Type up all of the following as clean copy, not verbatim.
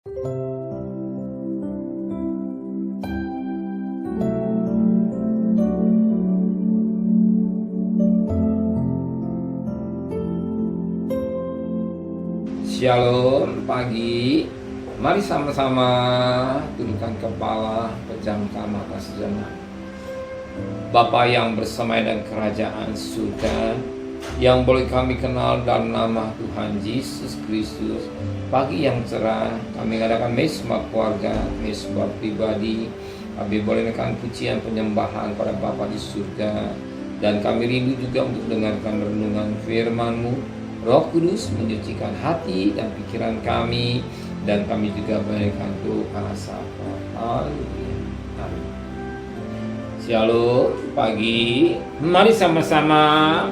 Shalom pagi, mari sama-sama tundukkan kepala, pejamkan mata sejenak. Bapa yang bersama dan kerajaan surga, yang boleh kami kenal dalam nama Tuhan Yesus Kristus. Pagi yang cerah, kami ngadakan mesbah keluarga, mesbah pribadi. Kami boleh menaikkan pujian penyembahan pada Bapa di surga. Dan kami rindu juga untuk dengarkan renungan firman-Mu. Roh Kudus menyucikan hati dan pikiran kami, dan kami juga berikan doa sapa. Haleluya. Amin. Shalom pagi, mari sama-sama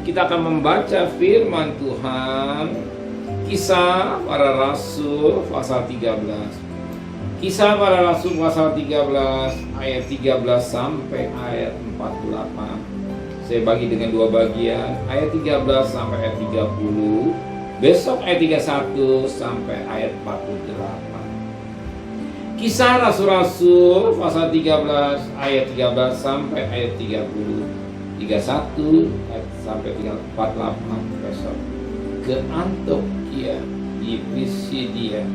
kita akan membaca firman Tuhan. Kisah para Rasul pasal 13. Kisah para Rasul pasal 13 ayat 13 sampai ayat 48. Saya bagi dengan dua bagian, ayat 13 sampai ayat 30, besok ayat 31 sampai ayat 48. Kisah Rasul-Rasul pasal 13 ayat 13 sampai ayat 30, 31 sampai 48 besok. Ke Antiokhia di Pisidia.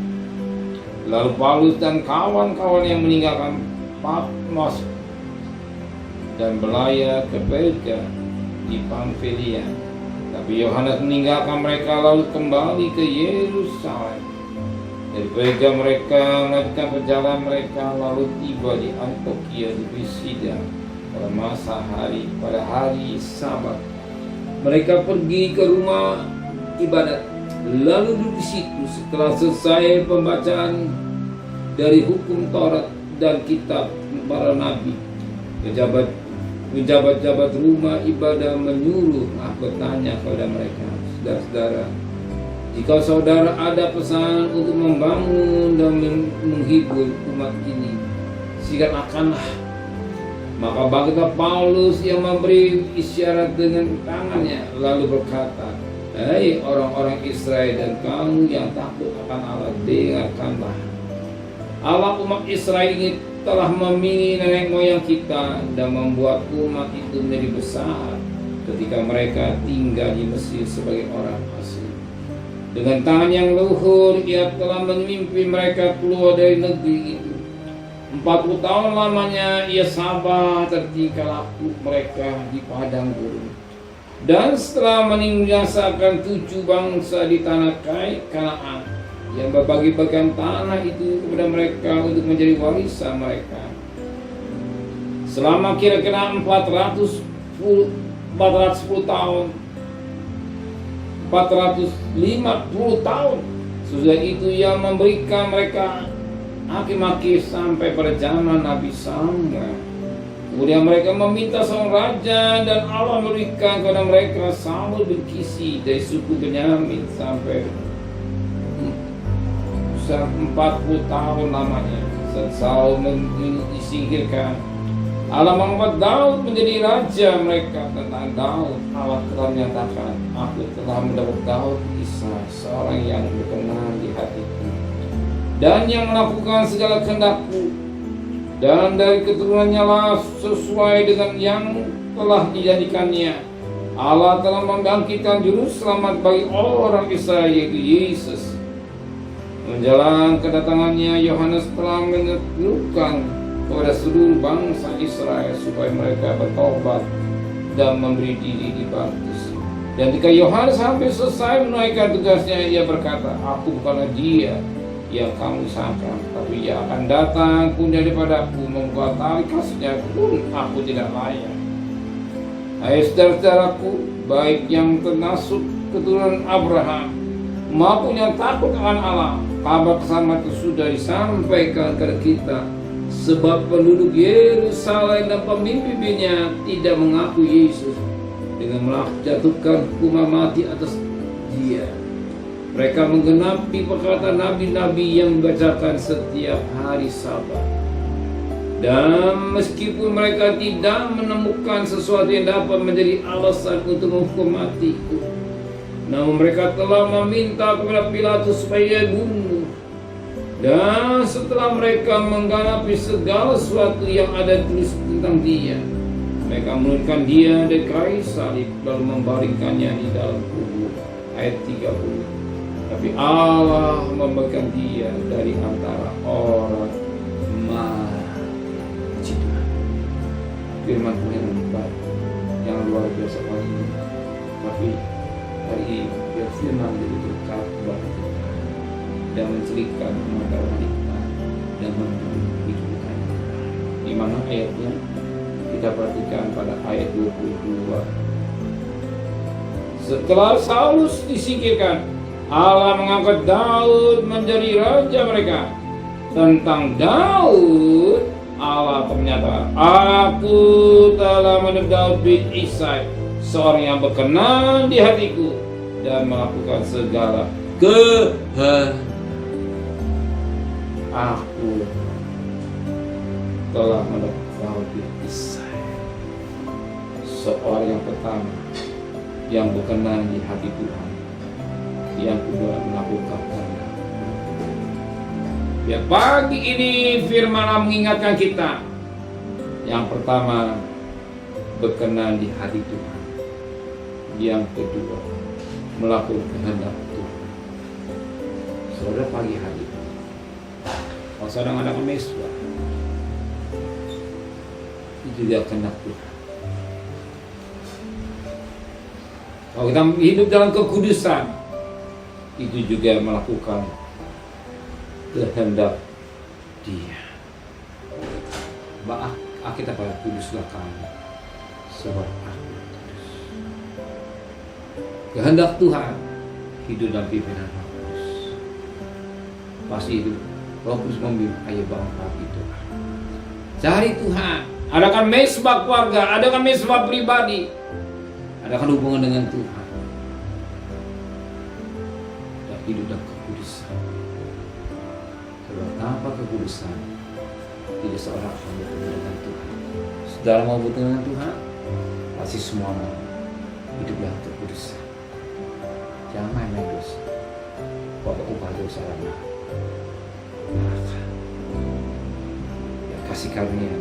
Lalu Paulus dan kawan-kawan yang meninggalkan Patmos dan belayar ke Perga di Pamfilia. Tapi Yohanes meninggalkan mereka lalu kembali ke Yerusalem. Dari Perga mereka melanjutkan perjalanan mereka lalu tiba di Antiokhia di Pisidia pada hari Sabat. Mereka pergi ke rumah ibadat lalu duduk di situ. Setelah selesai pembacaan dari hukum Taurat dan kitab para nabi, Pejabat-jabat rumah ibadah menyuruh aku bertanya kepada mereka, saudara-saudara, jika saudara ada pesan untuk membangun dan menghibur umat ini, silakanlah. Maka bangkitlah Paulus yang memberi isyarat dengan tangannya, lalu berkata, "Hai orang-orang Israel dan kamu yang takut akan Allah, dengarkanlah. Allah umat Israel ini telah memilih nenek moyang kita dan membuat umat itu menjadi besar ketika mereka tinggal di Mesir sebagai orang asing. Dengan tangan yang luhur ia telah memimpin mereka keluar dari negeri itu. 40 tahun lamanya ia sabar tertinggal laku mereka di padang gurun. Dan setelah meninggalkan 7 bangsa di tanah Kanaan, yang berbagi-bagian tanah itu kepada mereka untuk menjadi warisan mereka. Selama kira-kira 410 tahun, 450 tahun. Sesudah itu ia memberikan mereka hakim-hakim sampai pada zaman Nabi Samuel. Kemudian mereka meminta seorang raja, dan Allah memberikan kepada mereka Saul bin Kisi dari suku Benyamin sampai 40 tahun lamanya. Saat Saul disingkirkan, Allah mengangkat Daud menjadi raja mereka. Tentang Daud, Allah telah menyatakan, aku telah mendapat Daud Isai, seorang yang berkenan di hatiku dan yang melakukan segala kehendakku, dan dari keturunannya lah sesuai dengan yang telah dijadikannya. Allah telah membangkitkan juru selamat bagi orang Israel, yaitu Yesus. Menjelang kedatangannya, Yohanes telah menyerukan kepada seluruh bangsa Israel supaya mereka bertobat dan memberi diri dibaptis. Dan ketika Yohanes hampir selesai menunaikan tugasnya, ia berkata, aku bukanlah dia yang kamu sangka, tapi ia akan datang pun daripadaku, membuat tali kasutnya pun aku tidak layak. Hai saudara-saudaraku, baik yang termasuk keturunan Abraham maupun yang takut akan Allah, kabar keselamatan itu sudah disampaikan kepada kita, sebab penduduk Yerusalem dan pemimpinnya tidak mengaku Yesus dengan menjatuhkan hukuman mati atas dia. Mereka menggenapi perkataan nabi-nabi yang dibacakan setiap hari Sabat. Dan meskipun mereka tidak menemukan sesuatu yang dapat menjadi alasan untuk menghukum matiku, namun mereka telah meminta kepada Pilatus supaya dia bunuh. Dan setelah mereka menggenapi segala sesuatu yang ada tulis tentang dia, mereka menurunkan dia dari kayu salib lalu membaringkannya di dalam kubur. Ayat 30. Tapi Allah memberikan dia dari antara orang mati. Firman Tuhan yang luar biasa kali ini. Tapi hari ini biar firman jadi berkat buat kita dan menceritakan mata wanita dan membuat hidup kita. Di mana ayatnya kita perhatikan pada ayat 22. Setelah Saulus disingkirkan, Allah mengangkat Daud menjadi raja mereka. Tentang Daud, Allah berkata, aku telah menebus Daud bin Isai, seorang yang berkenan di hatiku dan melakukan segala kehendak. Aku telah menebus Daud bin Isai, seorang yang pertama yang berkenan di hati Tuhan, yang kedua melakukan kehendak. Ya, pagi ini firman Allah mengingatkan kita. Yang pertama, berkenan di hati Tuhan. Yang kedua, melakukan kehendak Tuhan. Saudara, pagi hari ini, kalau saudara mengadakan mesbah, itu juga kehendak Tuhan. Kalau kita hidup dalam kekudusan, itu juga melakukan kehendak Dia. Bahwa kita pada kuduslah kami, sebab aku kudus. Kehendak Tuhan hidup dalam pimpinan Roh Kudus. Pasti itu Roh Kudus membimbing, ayo bangun pagi Tuhan. Cari Tuhan, adakan mesbah keluarga, adakan mesbah pribadi, adakan hubungan dengan Tuhan. Dan hidup dalam kekudusan. Sebab tanpa kekudusan, tidak seorang akan bertemu dengan Tuhan. Saudara mau bertemu dengan Tuhan, pasti semua mau hidup dalam kekudusan. Jangan main-main dosa. Bahwa upah dosa adalah neraka. Ya, kasih karunia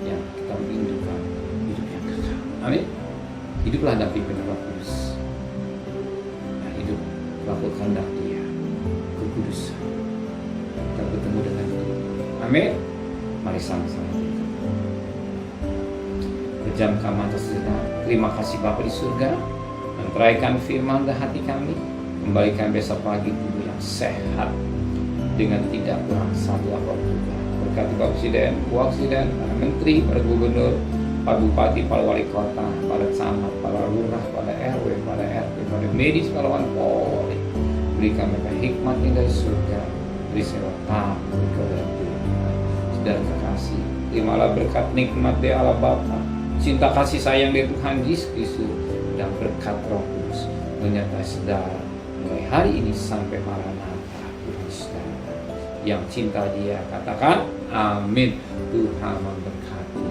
yang kita rindukan hidup yang kekal. Amin. Hiduplah dalam pimpinan Roh Kudus. Nah, hidup lakukan kehendak Dia, kekudusan. Kita bertemu dengan Dia. Amin. Mari sama-sama pejamkan mata sejenak. Terima kasih Bapa di surga, menteraikan firman dalam hati kami, kembalikan besok pagi tubuh yang sehat dengan tidak kurang satu apapun. Berkati Bapak Presiden, Presiden, para Menteri, para Gubernur, para Bupati, para Wali Kota, para Camat, para Lurah, para RW, para RT, para medis, para Polri. Berikan mereka hikmatnya dari surga, beri sewa takut kepada Tuhan. Saudara kekasih, terimalah berkat nikmat dari Allah Bapa, cinta kasih sayang dari Tuhan Yesus Kristus, dan berkat Roh Kudus menyertai saudara mulai hari ini sampai Maranatha. Yang cinta Dia katakan amin. Tuhan memberkati.